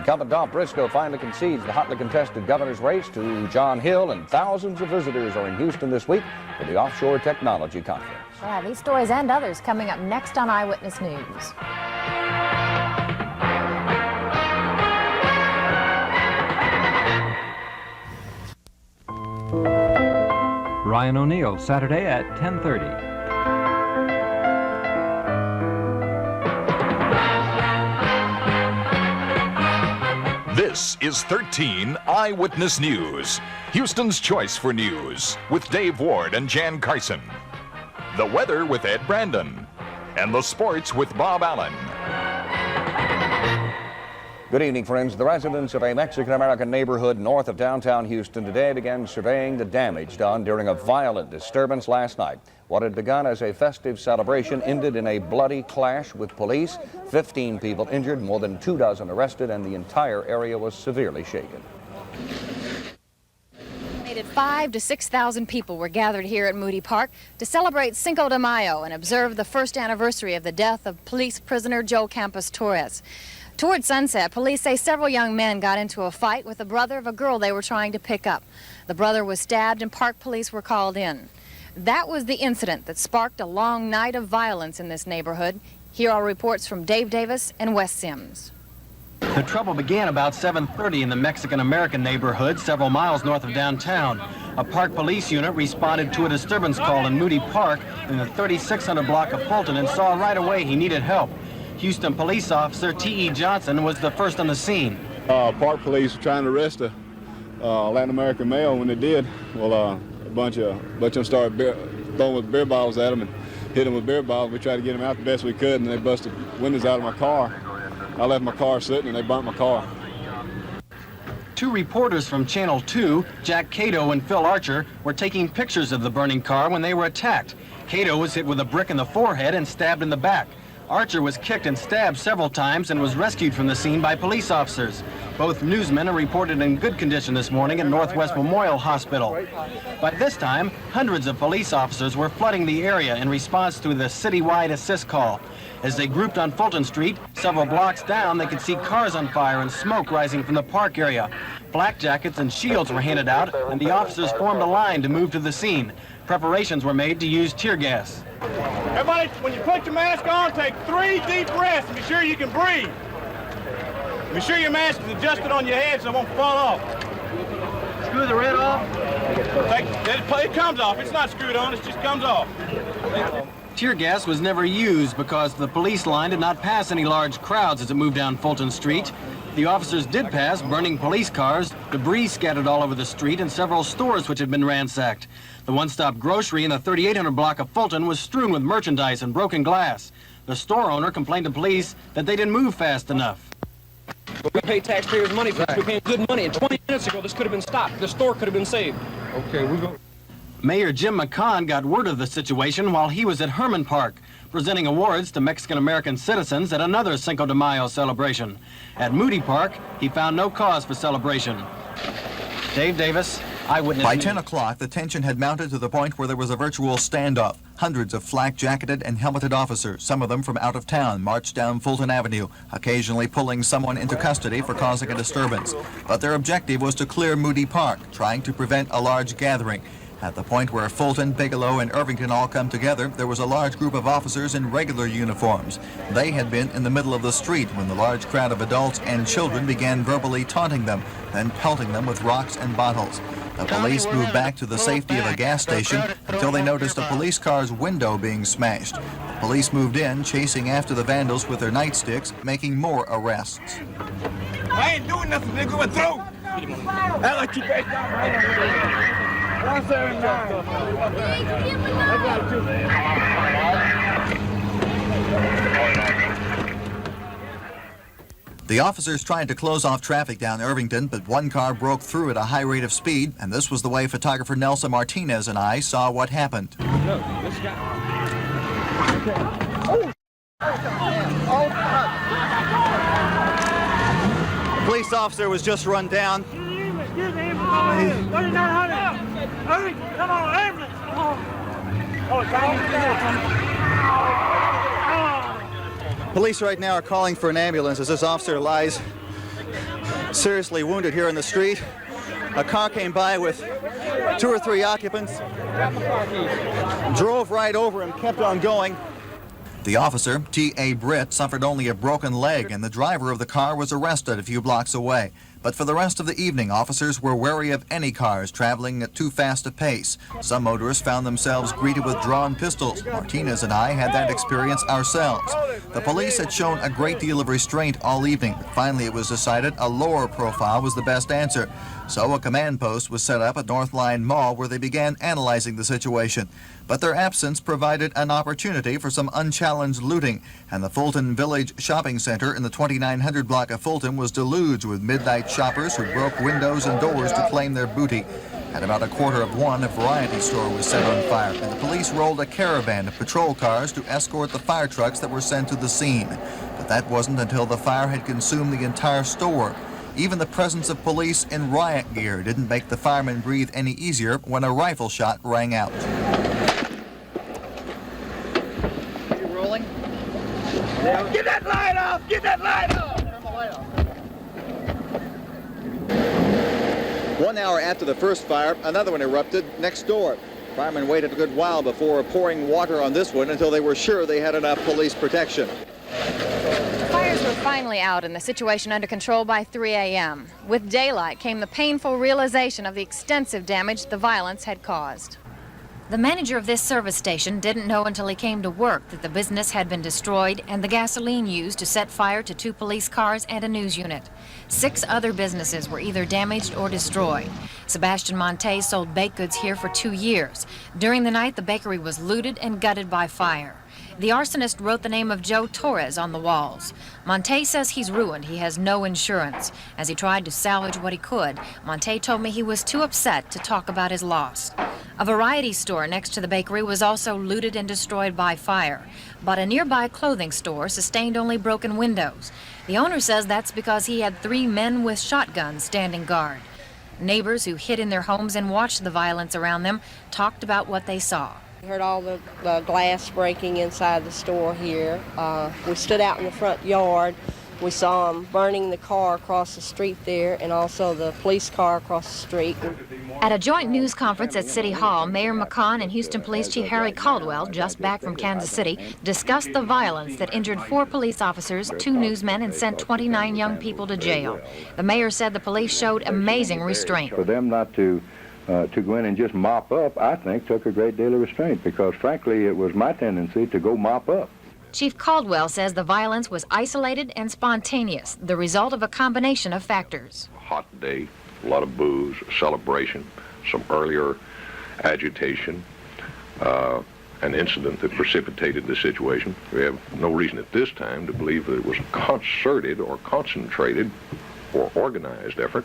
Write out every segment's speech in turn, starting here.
Incumbent Dolph Briscoe finally concedes the hotly contested governor's race to John Hill, and thousands of visitors are in Houston this week for the Offshore Technology Conference. Yeah, these stories and others coming up next on Eyewitness News. Ryan O'Neal, Saturday at 10:30. This is 13 Eyewitness News, Houston's choice for news, with Dave Ward and Jan Carson. The weather with Ed Brandon, and the sports with Bob Allen. Good evening, friends. The residents of a Mexican-American neighborhood north of downtown Houston today began surveying the damage done during a violent disturbance last night. What had begun as a festive celebration ended in a bloody clash with police. 15 people injured, more than 24 arrested, and the entire area was severely shaken. 5,000 to 6,000 people were gathered here at Moody Park to celebrate Cinco de Mayo and observe the first anniversary of the death of police prisoner Joe Campos Torres. Toward sunset, police say several young men got into a fight with the brother of a girl they were trying to pick up. The brother was stabbed and park police were called in. That was the incident that sparked a long night of violence in this neighborhood. Here are reports from Dave Davis and Wes Sims. The trouble began about 7:30 in the Mexican-American neighborhood several miles north of downtown. A park police unit responded to a disturbance call in Moody Park in the 3600 block of Fulton and saw right away he needed help. Houston police officer T.E. Johnson was the first on the scene. Park police were trying to arrest a Latin American male. When they did, well, a bunch of them started throwing with beer bottles at him and hit him with beer bottles. We tried to get him out the best we could, and they busted windows out of my car. I left my car sitting, and they burnt my car. Two reporters from Channel 2, Jack Cato and Phil Archer, were taking pictures of the burning car when they were attacked. Cato was hit with a brick in the forehead and stabbed in the back. Archer was kicked and stabbed several times and was rescued from the scene by police officers. Both newsmen are reported in good condition this morning at Northwest Memorial Hospital. By this time, hundreds of police officers were flooding the area in response to the citywide assist call. As they grouped on Fulton Street, several blocks down, they could see cars on fire and smoke rising from the park area. Flak jackets and shields were handed out, and the officers formed a line to move to the scene. Preparations were made to use tear gas. Everybody, when you put your mask on, take 3 deep breaths and be sure you can breathe. Be sure your mask is adjusted on your head so it won't fall off. Screw the red off. It comes off. It's not screwed on, it just comes off. Tear gas was never used because the police line did not pass any large crowds as it moved down Fulton Street. The officers did pass burning police cars, debris scattered all over the street, and several stores which had been ransacked. The one-stop grocery in the 3800 block of Fulton was strewn with merchandise and broken glass. The store owner complained to police that they didn't move fast enough. We pay taxpayers money for this. We're paying good money, and 20 minutes ago this could have been stopped. The store could have been saved. Okay, we're going. Mayor Jim McCann got word of the situation while he was at Herman Park, presenting awards to Mexican-American citizens at another Cinco de Mayo celebration. At Moody Park, he found no cause for celebration. Dave Davis, Eyewitness By News. 10 o'clock, the tension had mounted to the point where there was a virtual standoff. Hundreds of flak-jacketed and helmeted officers, some of them from out of town, marched down Fulton Avenue, occasionally pulling someone into custody for causing a disturbance. But their objective was to clear Moody Park, trying to prevent a large gathering. At the point where Fulton, Bigelow, and Irvington all come together, there was a large group of officers in regular uniforms. They had been in the middle of the street when the large crowd of adults and children began verbally taunting them, then pelting them with rocks and bottles. The police moved back to the safety of a gas station until they noticed a police car's window being smashed. The police moved in, chasing after the vandals with their nightsticks, making more arrests. I ain't doing nothing, nigga. Went through. I like you back down. 179. The officers tried to close off traffic down Irvington, but one car broke through at a high rate of speed, and this was the way photographer Nelson Martinez and I saw what happened. A police officer was just run down. Come on, ambulance! Police right now are calling for an ambulance as this officer lies seriously wounded here in the street. A car came by with 2 or 3 occupants, drove right over and kept on going. The officer, T.A. Britt, suffered only a broken leg, and the driver of the car was arrested a few blocks away. But for the rest of the evening, officers were wary of any cars traveling at too fast a pace. Some motorists found themselves greeted with drawn pistols. Martinez and I had that experience ourselves. The police had shown a great deal of restraint all evening, but finally it was decided a lower profile was the best answer. So a command post was set up at Northline Mall where they began analyzing the situation. But their absence provided an opportunity for some unchallenged looting, and the Fulton Village Shopping Center in the 2900 block of Fulton was deluged with midnight shoppers who broke windows and doors to claim their booty. At about 1:45, a variety store was set on fire, and the police rolled a caravan of patrol cars to escort the fire trucks that were sent to the scene. But that wasn't until the fire had consumed the entire store. Even the presence of police in riot gear didn't make the firemen breathe any easier when a rifle shot rang out. Are you rolling? Get that light off! Get that light off! Turn the light off. 1 hour after the first fire, another one erupted next door. Firemen waited a good while before pouring water on this one until they were sure they had enough police protection. The fires were finally out and the situation under control by 3 a.m. With daylight came the painful realization of the extensive damage the violence had caused. The manager of this service station didn't know until he came to work that the business had been destroyed and the gasoline used to set fire to 2 police cars and a news unit. 6 other businesses were either damaged or destroyed. Sebastian Monte sold baked goods here for 2 years. During the night, the bakery was looted and gutted by fire. The arsonist wrote the name of Joe Torres on the walls. Monte says he's ruined. He has no insurance. As he tried to salvage what he could, Monte told me he was too upset to talk about his loss. A variety store next to the bakery was also looted and destroyed by fire, but a nearby clothing store sustained only broken windows. The owner says that's because he had 3 men with shotguns standing guard. Neighbors who hid in their homes and watched the violence around them talked about what they saw. We heard all the glass breaking inside the store here. We stood out in the front yard. We saw them burning the car across the street there and also the police car across the street. At a joint news conference at City Hall, Mayor McCon and Houston Police Chief Harry Caldwell, just back from Kansas City, discussed the violence that injured 4 police officers, 2 newsmen, and sent 29 young people to jail. The mayor said the police showed amazing restraint. For them not to go in and just mop up, I think, took a great deal of restraint because, frankly, it was my tendency to go mop up. Chief Caldwell says the violence was isolated and spontaneous, the result of a combination of factors. Hot day, a lot of booze, celebration, some earlier agitation, an incident that precipitated the situation. We have no reason at this time to believe that it was a concerted or concentrated or organized effort.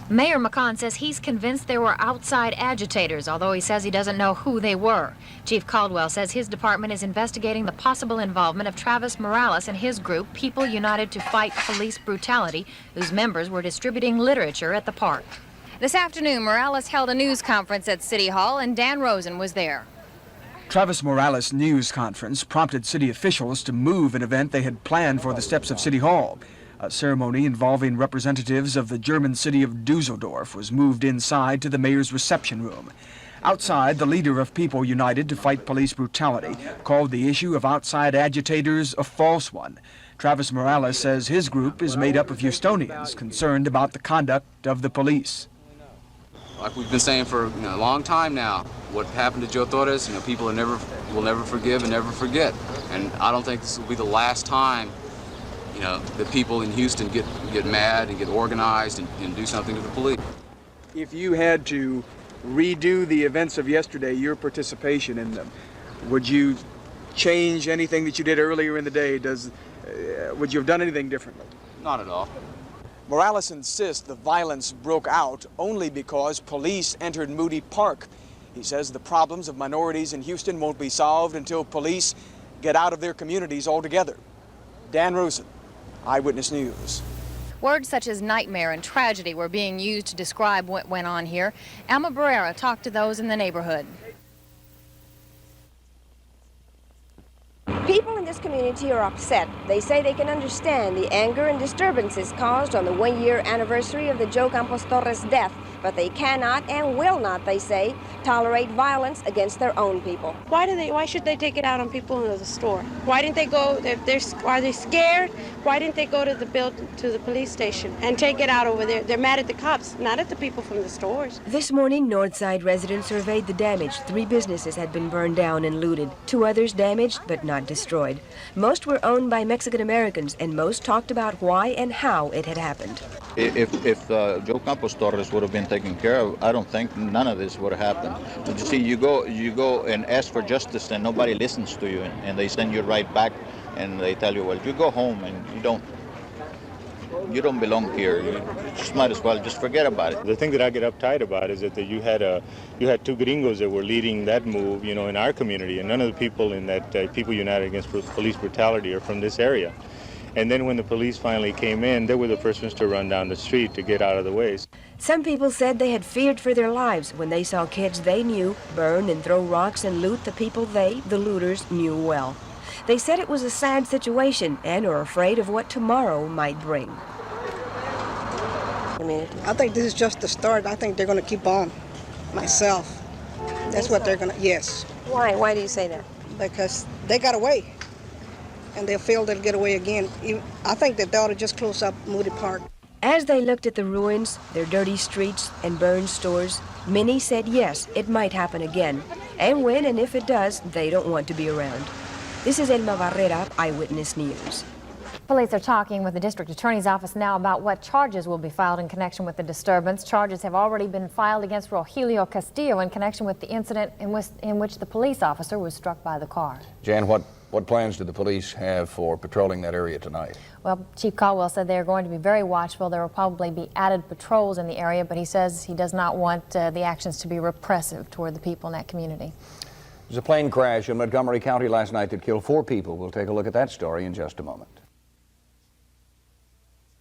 Mayor McCon says he's convinced there were outside agitators, although he says he doesn't know who they were. Chief Caldwell says his department is investigating the possible involvement of Travis Morales and his group, People United to Fight Police Brutality, whose members were distributing literature at the park. This afternoon, Morales held a news conference at City Hall, and Dan Rosen was there. Travis Morales' news conference prompted city officials to move an event they had planned for the steps of City Hall. A ceremony involving representatives of the German city of Dusseldorf was moved inside to the mayor's reception room. Outside, the leader of People United to Fight Police Brutality called the issue of outside agitators a false one. Travis Morales says his group is made up of Houstonians concerned about the conduct of the police. Like we've been saying for a long time now, what happened to Joe Torres, people will never forgive and never forget. And I don't think this will be the last time that people in Houston get mad and get organized and do something to the police. If you had to redo the events of yesterday, your participation in them, would you change anything that you did earlier in the day? Would you have done anything differently? Not at all. Morales insists the violence broke out only because police entered Moody Park. He says the problems of minorities in Houston won't be solved until police get out of their communities altogether. Dan Rosen, Eyewitness News. Words such as nightmare and tragedy were being used to describe what went on here. Alma Barrera talked to those in the neighborhood. People in this community are upset. They say they can understand the anger and disturbances caused on the one-year anniversary of the Joe Campos Torres death, but they cannot and will not, they say, tolerate violence against their own people. Why should they take it out on people in the store? Why didn't they go, are they scared? Why didn't they go to the police station and take it out over there? They're mad at the cops, not at the people from the stores. This morning, Northside residents surveyed the damage. 3 businesses had been burned down and looted. 2 others damaged but not destroyed. Most were owned by Mexican Americans, and most talked about why and how it had happened. If Joe Campos Torres would have been taken care of, I don't think none of this would have happened. But you see, you go and ask for justice, and nobody listens to you, and they send you right back, and they tell you, well, you go home, and you don't belong here. You just might as well just forget about it. The thing that I get uptight about is that you had 2 gringos that were leading that move, in our community, and none of the people in that People United Against Police Brutality are from this area. And then when the police finally came in, they were the first ones to run down the street to get out of the way. Some people said they had feared for their lives when they saw kids they knew burn and throw rocks and loot the people they, the looters, knew well. They said it was a sad situation and are afraid of what tomorrow might bring. I think this is just the start. I think they're going to keep on, myself. That's what they're going to, yes. Why? Why do you say that? Because they got away, and they feel they'll get away again. I think that they ought to just close up Moody Park. As they looked at the ruins, their dirty streets, and burned stores, many said yes, it might happen again. And when and if it does, they don't want to be around. This is Elma Barrera, Eyewitness News. Police are talking with the district attorney's office now about what charges will be filed in connection with the disturbance. Charges have already been filed against Rogelio Castillo in connection with the incident in which the police officer was struck by the car. Jan, what plans do the police have for patrolling that area tonight? Well, Chief Caldwell said they're going to be very watchful. There will probably be added patrols in the area, but he says he does not want the actions to be repressive toward the people in that community. There's a plane crash in Montgomery County last night that killed 4 people. We'll take a look at that story in just a moment.